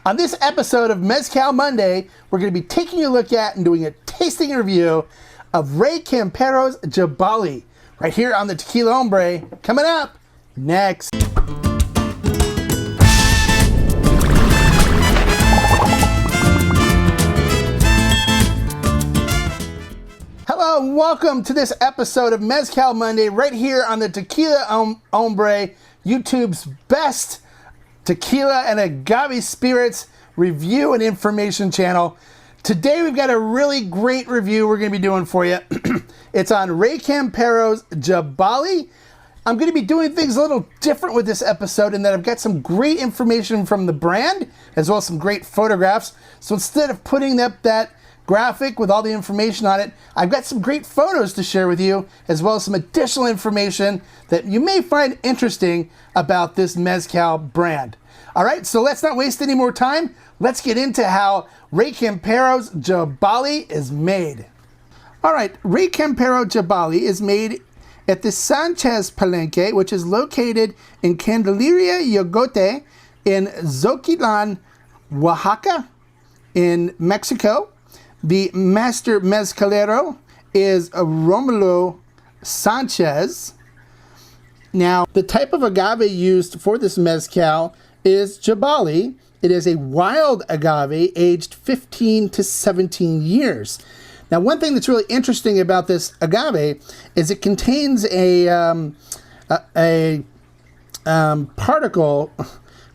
On this episode of Mezcal Monday, we're going to be taking a look at and doing a tasting review of Rey Campero's Jabali, right here on the Tequila Hombre. Coming up next. Hello and welcome to this episode of Mezcal Monday, right here on the Tequila Hombre, YouTube's best tequila and agave spirits review and information channel. Today we've got a really great review we're going to be doing for you. It's on Rey Campero's Jabali. I'm going to be doing things a little different with this episode in that I've got some great information from the brand as well as some great photographs. So instead of putting up that graphic with all the information on it, I've got some great photos to share with you as well as some additional information that you may find interesting about this mezcal brand. All right, so let's not waste any more time. Let's get into how Rey Campero's Jabali is made. All right, Rey Campero Jabali is made at the Sanchez Palenque, which is located in Candelaria, Yogote, in Zoquitlán, Oaxaca, in Mexico. The master mezcalero is Romulo Sanchez. Now, the type of agave used for this mezcal is Jabali. It is a wild agave aged 15 to 17 years. Now, one thing that's really interesting about this agave is it contains a particle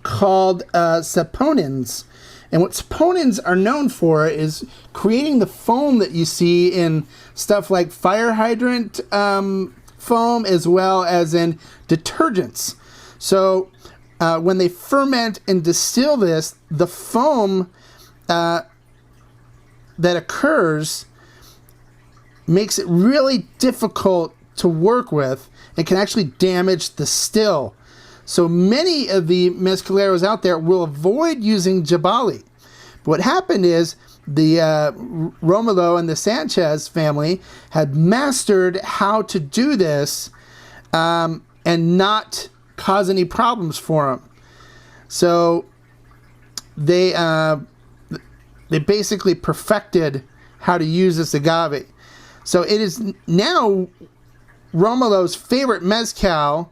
called saponins. And what saponins are known for is creating the foam that you see in stuff like fire hydrant foam as well as in detergents. So when they ferment and distill this, the foam that occurs makes it really difficult to work with and can actually damage the still. So many of the mezcaleros out there will avoid using Jabali. But what happened is the Romulo and the Sanchez family had mastered how to do this and not cause any problems for them. So they basically perfected how to use this agave. So it is now Romulo's favorite mezcal,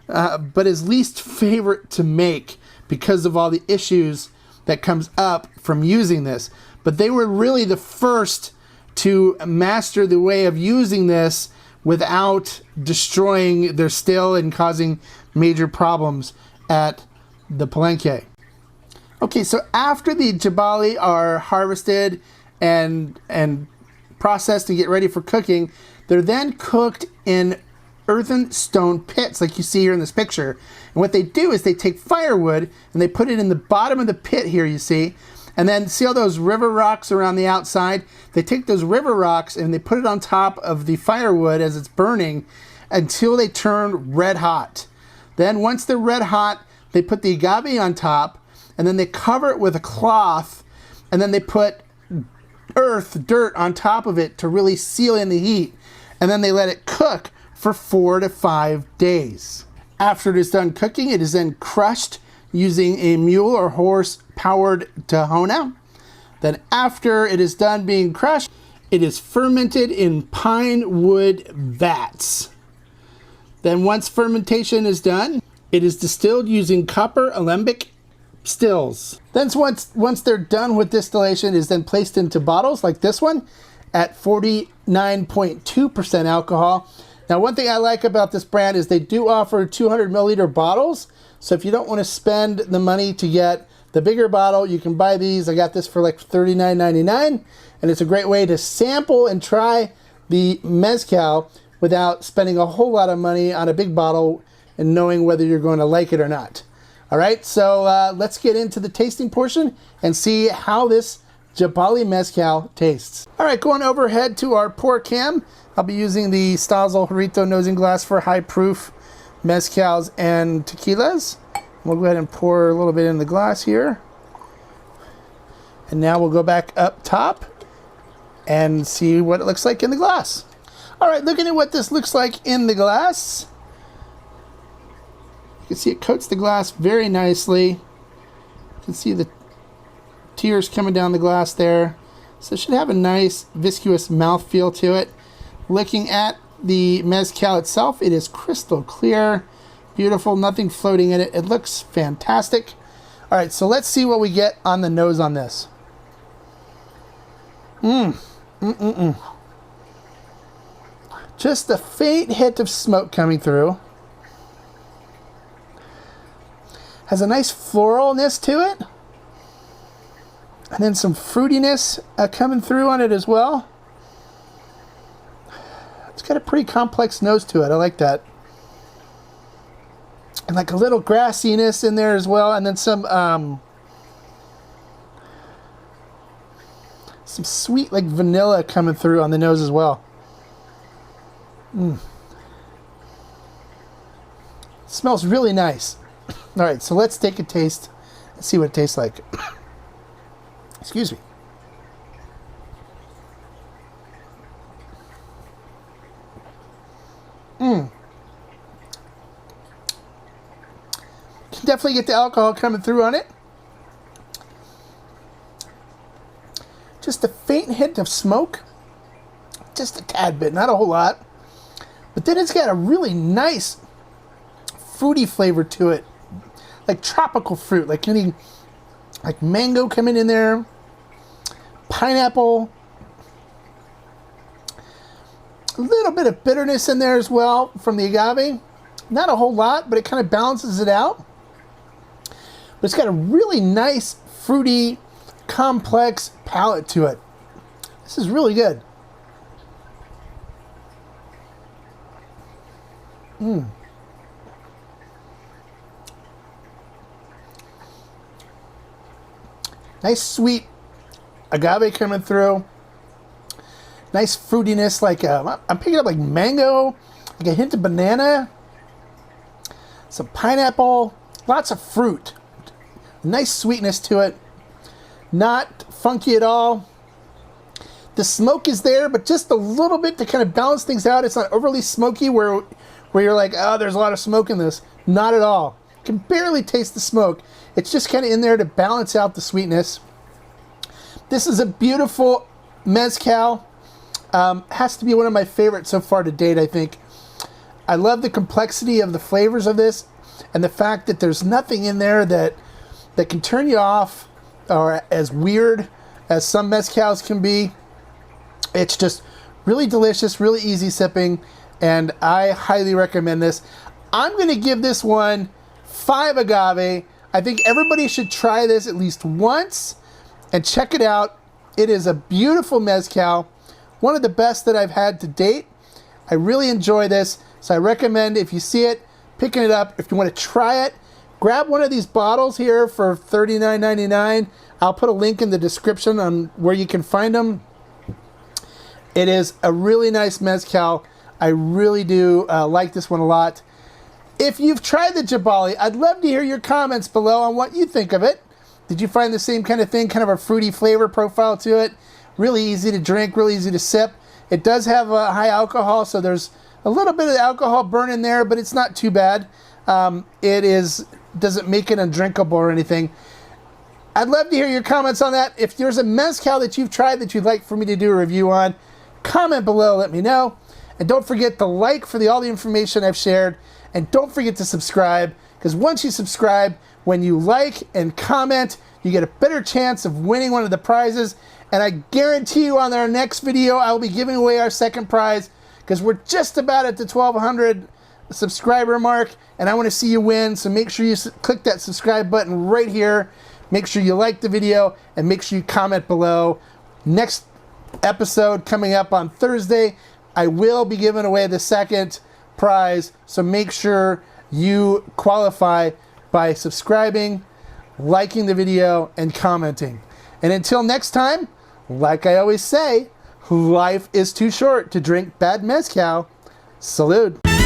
but his least favorite to make because of all the issues that comes up from using this. But they were really the first to master the way of using this without destroying their still and causing major problems at the Palenque. Okay, so after the Jabali are harvested and processed to get ready for cooking, they're then cooked in earthen stone pits like you see here in this picture. And what they do is they take firewood and they put it in the bottom of the pit here, you see, and then see all those river rocks around the outside? They take those river rocks and they put it on top of the firewood as it's burning until they turn red hot. Then once they're red hot, they put the agave on top and then they cover it with a cloth and then they put dirt on top of it to really seal in the heat, and then they let it cook for 4 to 5 days. After it is done cooking, it is then crushed using a mule or horse powered tahona. Then after it is done being crushed, it is fermented in pine wood vats. Then once fermentation is done, it is distilled using copper alembic stills. Then once they're done with distillation, it is then placed into bottles like this one at 49.2% alcohol. Now, one thing I like about this brand is they do offer 200 milliliter bottles. So if you don't want to spend the money to get the bigger bottle, you can buy these. I got this for like $39.99, and it's a great way to sample and try the mezcal without spending a whole lot of money on a big bottle and knowing whether you're going to like it or not. All right, so let's get into the tasting portion and see how this Jabali mezcal tastes. All right, going overhead to our pour cam. I'll be using the Stazel Jarrito nosing glass for high proof mezcals and tequilas. We'll go ahead and pour a little bit in the glass here. And now we'll go back up top and see what it looks like in the glass. All right, looking at what this looks like in the glass. You can see it coats the glass very nicely. You can see the tears coming down the glass there. So it should have a nice viscous mouthfeel to it. Looking at the mezcal itself, it is crystal clear, beautiful, nothing floating in it. It looks fantastic. All right, so let's see what we get on the nose on this. Just a faint hint of smoke coming through. Has a nice floralness to it. And then some fruitiness coming through on it as well. It's got a pretty complex nose to it. I like that. And like a little grassiness in there as well. And then some sweet like vanilla coming through on the nose as well. It smells really nice. All right, so let's take a taste and see what it tastes like. Excuse me. Can definitely get the alcohol coming through on it. Just a faint hint of smoke. Just a tad bit, not a whole lot. But then it's got a really nice fruity flavor to it. Like tropical fruit, like any like mango coming in there. Pineapple. A little bit of bitterness in there as well from the agave. Not a whole lot, but it kind of balances it out. But it's got a really nice, fruity, complex palate to it. This is really good. Nice sweet agave coming through. Nice fruitiness, like I'm picking up like mango, like a hint of banana, some pineapple, lots of fruit. Nice sweetness to it. Not funky at all. The smoke is there, but just a little bit to kind of balance things out. It's not overly smoky where you're like, oh, there's a lot of smoke in this. Not at all. You can barely taste the smoke. It's just kind of in there to balance out the sweetness. This is a beautiful mezcal. Has to be one of my favorites so far to date, I think. I love the complexity of the flavors of this and the fact that there's nothing in there that can turn you off or as weird as some mezcals can be. It's just really delicious, really easy sipping, and I highly recommend this. I'm going to give this one 5 agave. I think everybody should try this at least once and check it out. It is a beautiful mezcal, one of the best that I've had to date. I really enjoy this, so I recommend if you see it, picking it up. If you want to try it, grab one of these bottles here for $39.99. I'll put a link in the description on where you can find them. It is a really nice mezcal. I really do like this one a lot. If you've tried the Jabali, I'd love to hear your comments below on what you think of it. Did you find the same kind of thing, kind of a fruity flavor profile to it? Really easy to drink, really easy to sip. It does have a high alcohol, so there's a little bit of alcohol burn in there, but it's not too bad. Doesn't make it undrinkable or anything. I'd love to hear your comments on that. If there's a mezcal that you've tried that you'd like for me to do a review on, comment below, let me know. And don't forget to like for all the information I've shared. And don't forget to subscribe, because once you subscribe, when you like and comment, you get a better chance of winning one of the prizes. And I guarantee you on our next video, I will be giving away our second prize, because we're just about at the 1,200 subscriber mark, and I want to see you win. So make sure you click that subscribe button right here. Make sure you like the video, and make sure you comment below. Next episode coming up on Thursday, I will be giving away the second prize, so make sure you qualify by subscribing, liking the video, and commenting. And until next time, like I always say, life is too short to drink bad mezcal. Salud.